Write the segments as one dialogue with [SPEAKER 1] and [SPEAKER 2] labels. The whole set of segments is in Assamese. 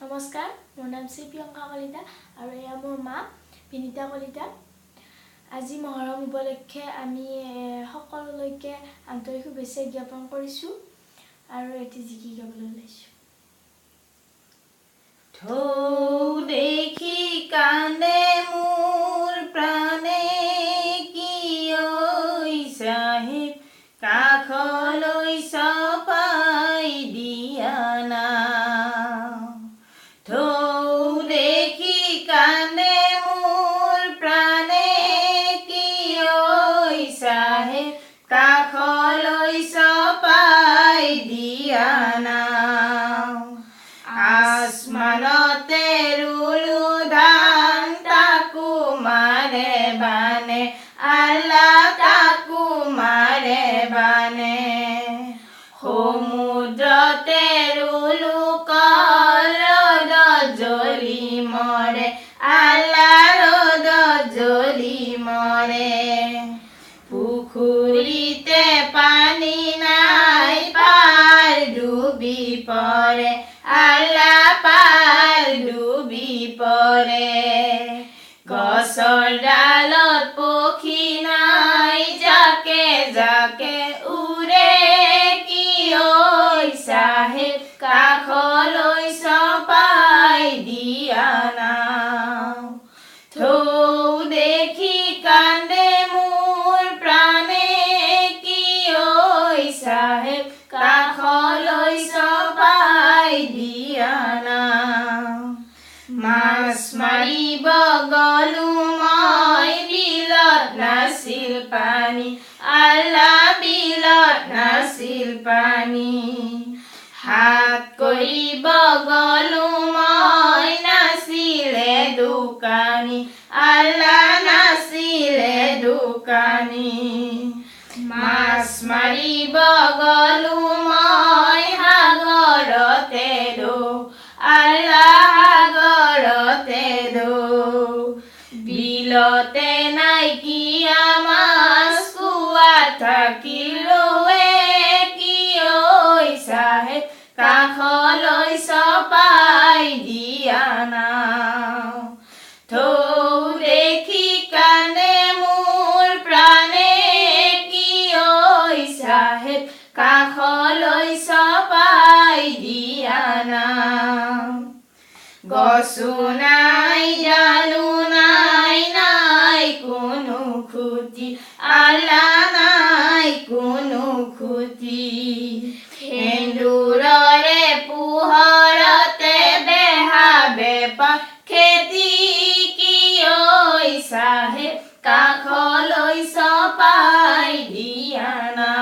[SPEAKER 1] নমস্কাৰ, মোৰ নাম শ্ৰী প্ৰিয়ংকা কলিতা আৰু এয়া মোৰ মা বিনীতা কলিতা। আজি মহৰম উপলক্ষে আমি সকলোলৈকে আন্তৰিক শুভেচ্ছা জ্ঞাপন কৰিছোঁ আৰু এটি জিকি গাবলৈ ওলাইছোঁ।
[SPEAKER 2] ঢৌ দেখি কান্দে মোৰ প্ৰাণে, কিয় চাহিব কাষলৈ চপাই দিয়া না। ঢৌ দেখি কান্দে মোৰ প্ৰাণে, কিয় চাহিব কাষলৈ চপাই দিয়া না। আসমানতে ৰুলো ধান, তাকো মাৰে বানে আল্লাহ, তাকো মাৰে বানে। সমুদ্ৰতে ৰুলো কল, ৰ'দত জ্বলি মৰে আল্লাহ, ৰ'দত জ্বলি মৰে। পুখুৰীতে পানী নাই, পাৰ ডুবি পৰে আল্লাহ, পাৰ ডুবি পৰে। গছৰ ডালত পক্ষী নাই, জাকে জাকে উৰে, কিয় চাহিব কাষলৈ চপাই দিয়া না। ঢৌ দেখি কান্দে মোৰ প্ৰাণে, কিয় চাহিব কাষলৈ চপাই দিয়া না। মাছ মাৰিব গলো মই, বিলত নাছিল পানী আল্লাহ, বিলত নাছিল পানী। হাত কৰিব গলো মই, নাছিলে দোকানী আল্লাহ, নাছিলে দোকানী। মাছ মাৰিব গলো মই, সাগৰতে দৌ আল্লাহ, সাগৰতে দৌ। বিলতে নাইকিয়া মাছ, কুঁৱাত থাকিলোৱে, কিয় চাহিব কাষলৈ চপাই দিয়া না। ঢৌ দেখি কান্দে মোৰ প্ৰাণে, কিয় চাহিব কাষলৈ চপাই দিয়া না। গছো নাই, ডালো নাই, নাই কোনো খুঁটি আল্লাহ, নাই কোনো খুঁটি। সেন্দুৰৰে পোহৰতে বেহা বেপা খেতি, কিয় চাহিব কাষলৈ চপাই দিয়া না।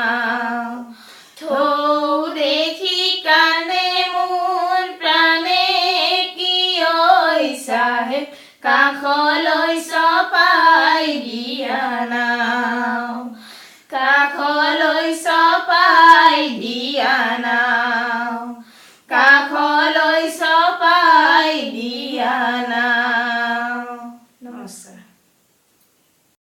[SPEAKER 2] ঢৌ দেখি কান্দে মোৰ প্ৰাণে, কিয় চাহিব কাষলৈ চপাই দিয়া না। কাষলৈ চপাই দিয়া